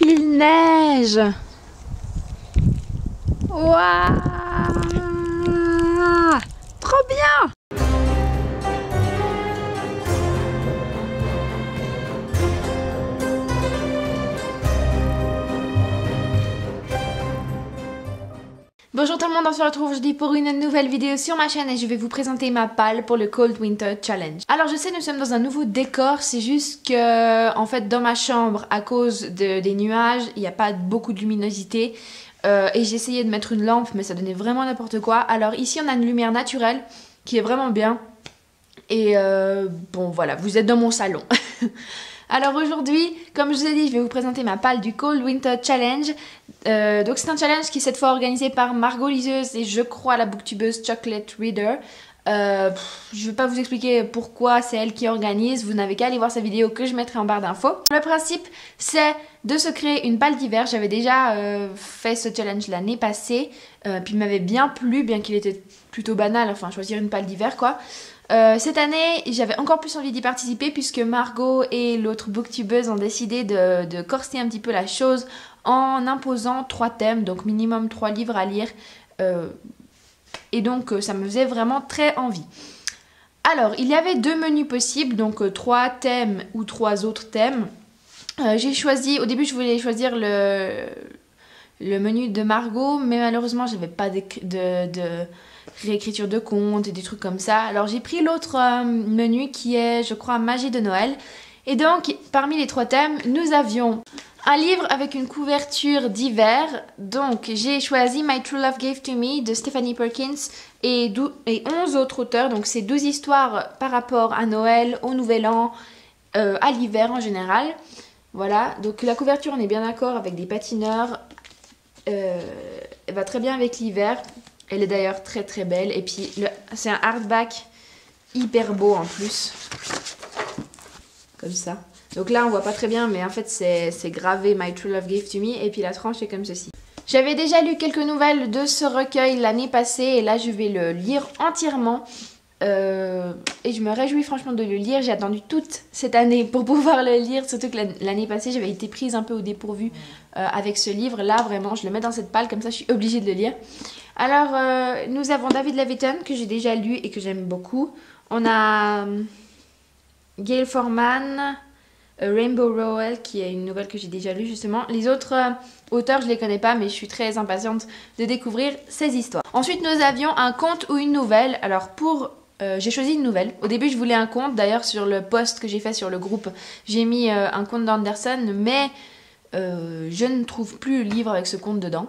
Il neige. Waouh, trop bien. Bonjour tout le monde, on se retrouve aujourd'hui pour une nouvelle vidéo sur ma chaîne et je vais vous présenter ma palle pour le Cold Winter Challenge. Alors je sais, nous sommes dans un nouveau décor, c'est juste que en fait dans ma chambre, à cause des nuages, il n'y a pas beaucoup de luminosité et j'ai essayé de mettre une lampe mais ça donnait vraiment n'importe quoi. Alors ici on a une lumière naturelle qui est vraiment bien et bon voilà, vous êtes dans mon salon. Alors aujourd'hui, comme je vous ai dit, je vais vous présenter ma palle du Cold Winter Challenge. Donc c'est un challenge qui est cette fois organisé par Margot Liseuse et je crois la booktubeuse Chocolate Reader. Je ne vais pas vous expliquer pourquoi c'est elle qui organise, vous n'avez qu'à aller voir sa vidéo que je mettrai en barre d'infos. Le principe c'est de se créer une palle d'hiver. J'avais déjà fait ce challenge l'année passée, puis il m'avait bien plu, bien qu'il était plutôt banal, enfin choisir une palle d'hiver quoi. Cette année, j'avais encore plus envie d'y participer puisque Margot et l'autre booktubeuse ont décidé de corser un petit peu la chose en imposant 3 thèmes, donc minimum 3 livres à lire. Et donc ça me faisait vraiment très envie. Alors, il y avait 2 menus possibles, donc 3 thèmes ou 3 autres thèmes. J'ai choisi, au début je voulais choisir le menu de Margot, mais malheureusement j'avais pas de réécriture de contes et des trucs comme ça. Alors j'ai pris l'autre menu qui est, je crois, Magie de Noël. Et donc, parmi les 3 thèmes, nous avions un livre avec une couverture d'hiver. Donc, j'ai choisi My True Love Gave to Me de Stephanie Perkins et 11 autres auteurs. Donc, c'est 12 histoires par rapport à Noël, au Nouvel An, à l'hiver en général. Voilà, donc la couverture, on est bien d'accord, avec des patineurs. Elle va très bien avec l'hiver. Elle est d'ailleurs très très belle. Et puis, c'est un hardback hyper beau en plus. Comme ça. Donc là, on voit pas très bien, mais en fait, c'est gravé My True Love Gave to Me. Et puis la tranche est comme ceci. J'avais déjà lu quelques nouvelles de ce recueil l'année passée. Et là, je vais le lire entièrement. Et je me réjouis franchement de le lire. J'ai attendu toute cette année pour pouvoir le lire. Surtout que l'année passée, j'avais été prise un peu au dépourvu avec ce livre. Là, vraiment, je le mets dans cette palle. Comme ça, je suis obligée de le lire. Alors, nous avons David Leviton, que j'ai déjà lu et que j'aime beaucoup. On a Gail Forman, Rainbow Rowell, qui est une nouvelle que j'ai déjà lue justement. Les autres auteurs, je les connais pas, mais je suis très impatiente de découvrir ces histoires. Ensuite, nous avions un conte ou une nouvelle. Alors, j'ai choisi une nouvelle. Au début, je voulais un conte. D'ailleurs, sur le post que j'ai fait sur le groupe, j'ai mis un conte d'Anderson, mais je ne trouve plus le livre avec ce conte dedans.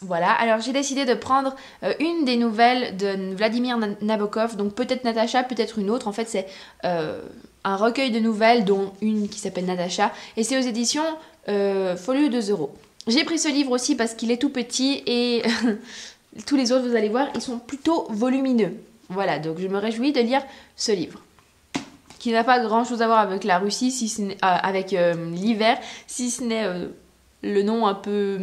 Voilà, alors j'ai décidé de prendre une des nouvelles de Vladimir Nabokov, donc peut-être Natacha, peut-être une autre. En fait, c'est un recueil de nouvelles, dont une qui s'appelle Natacha, et c'est aux éditions Folio 2 €. J'ai pris ce livre aussi parce qu'il est tout petit et tous les autres, vous allez voir, ils sont plutôt volumineux. Voilà, donc je me réjouis de lire ce livre, qui n'a pas grand-chose à voir avec la Russie, si ce n'est avec l'hiver, si ce n'est le nom un peu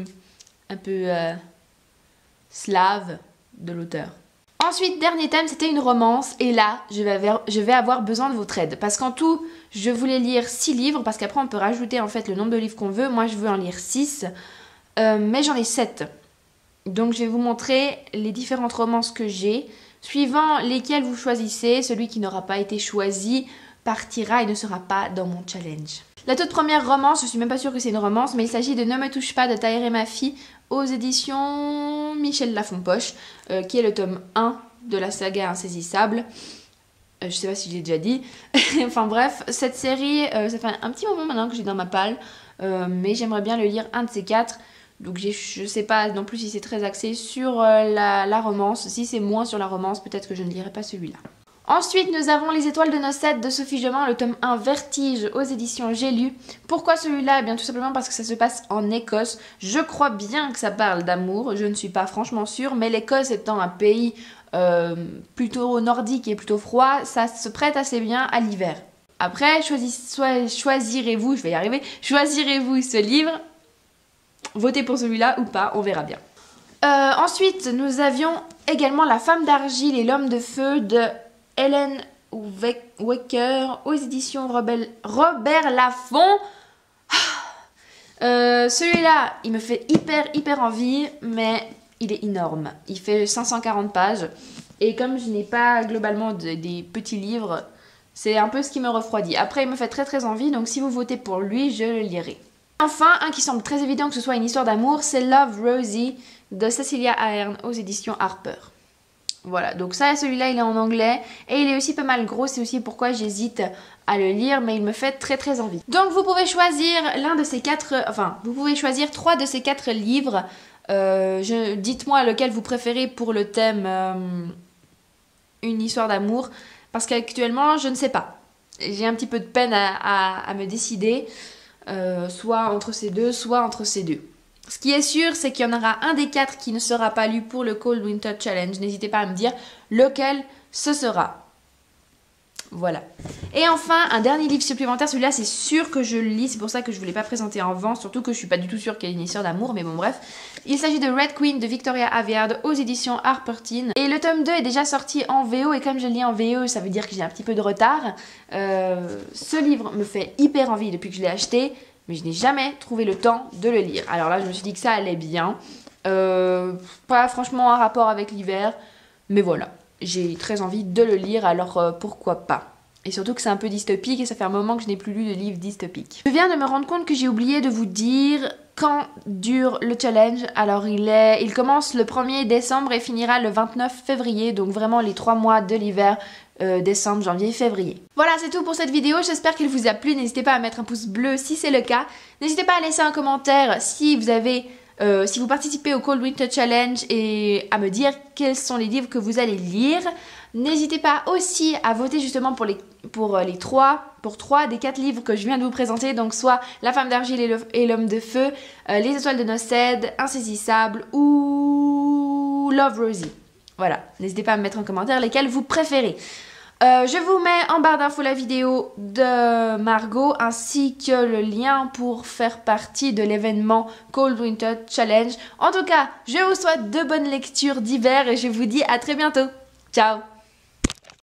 slave de l'auteur. Ensuite, dernier thème, c'était une romance. Et là, je vais avoir besoin de votre aide. Parce qu'en tout, je voulais lire 6 livres. Parce qu'après, on peut rajouter en fait le nombre de livres qu'on veut. Moi, je veux en lire 6. Mais j'en ai 7. Donc, je vais vous montrer les différentes romances que j'ai. Suivant lesquelles vous choisissez, celui qui n'aura pas été choisi partira et ne sera pas dans mon challenge. La toute première romance, je suis même pas sûre que c'est une romance, mais il s'agit de Ne me touche pas de Tahir et ma fille aux éditions Michel Lafonpoche, qui est le tome 1 de la saga Insaisissable. Je sais pas si je l'ai déjà dit. Enfin bref, cette série, ça fait un petit moment maintenant que j'ai dans ma palle, mais j'aimerais bien le lire un de ces 4. Donc je sais pas non plus si c'est très axé sur la romance. Si c'est moins sur la romance, peut-être que je ne lirai pas celui-là. Ensuite, nous avons Les Étoiles de Nocette de Sophie Jobin, le tome 1 Vertige aux éditions J'ai lu. Pourquoi celui-là? Eh bien tout simplement parce que ça se passe en Écosse. Je crois bien que ça parle d'amour, je ne suis pas franchement sûre, mais l'Écosse étant un pays plutôt nordique et plutôt froid, ça se prête assez bien à l'hiver. Après, choisirez-vous, je vais y arriver, choisirez-vous ce livre, votez pour celui-là ou pas, on verra bien. Ensuite, nous avions également La Femme d'Argile et l'Homme de Feu de Hélène Wecker aux éditions Robert Laffont. Celui-là, il me fait hyper envie, mais il est énorme. Il fait 540 pages. Et comme je n'ai pas globalement des petits livres, c'est un peu ce qui me refroidit. Après, il me fait très envie, donc si vous votez pour lui, je le lirai. Enfin, un qui semble très évident que ce soit une histoire d'amour, c'est Love Rosie de Cecilia Ahern aux éditions Harper. Voilà, donc ça, celui-là, il est en anglais et il est aussi pas mal gros, c'est aussi pourquoi j'hésite à le lire, mais il me fait très envie. Donc vous pouvez choisir l'un de ces quatre, enfin, vous pouvez choisir 3 de ces 4 livres. Dites-moi lequel vous préférez pour le thème une histoire d'amour, parce qu'actuellement, je ne sais pas. J'ai un petit peu de peine à me décider, soit entre ces deux, soit entre ces deux. Ce qui est sûr, c'est qu'il y en aura un des 4 qui ne sera pas lu pour le Cold Winter Challenge. N'hésitez pas à me dire lequel ce sera. Voilà. Et enfin, un dernier livre supplémentaire. Celui-là, c'est sûr que je le lis. C'est pour ça que je ne voulais pas présenter en vente. Surtout que je ne suis pas du tout sûre qu'il y ait une histoire d'amour. Mais bon, bref. Il s'agit de Red Queen de Victoria Aveyard aux éditions Harper Teen. Et le tome 2 est déjà sorti en VO. Et comme je le lis en VO, ça veut dire que j'ai un petit peu de retard. Ce livre me fait hyper envie depuis que je l'ai acheté. Mais je n'ai jamais trouvé le temps de le lire. Alors là, je me suis dit que ça allait bien. Pas franchement un rapport avec l'hiver. Mais voilà. J'ai très envie de le lire, alors pourquoi pas. Et surtout que c'est un peu dystopique et ça fait un moment que je n'ai plus lu de livre dystopique. Je viens de me rendre compte que j'ai oublié de vous dire quand dure le challenge. Alors il commence le 1er décembre et finira le 29 février. Donc vraiment les 3 mois de l'hiver, décembre, janvier, février. Voilà, c'est tout pour cette vidéo. J'espère qu'elle vous a plu. N'hésitez pas à mettre un pouce bleu si c'est le cas. N'hésitez pas à laisser un commentaire si vous avez... si vous participez au Cold Winter Challenge et à me dire quels sont les livres que vous allez lire. N'hésitez pas aussi à voter justement pour 3 des 4 livres que je viens de vous présenter. Donc soit La femme d'argile et l'homme de feu, Les étoiles de Nocède, Insaisissable ou Love Rosie. Voilà, n'hésitez pas à me mettre en commentaire lesquels vous préférez. Je vous mets en barre d'infos la vidéo de Margot ainsi que le lien pour faire partie de l'événement Cold Winter Challenge. En tout cas, je vous souhaite de bonnes lectures d'hiver et je vous dis à très bientôt. Ciao!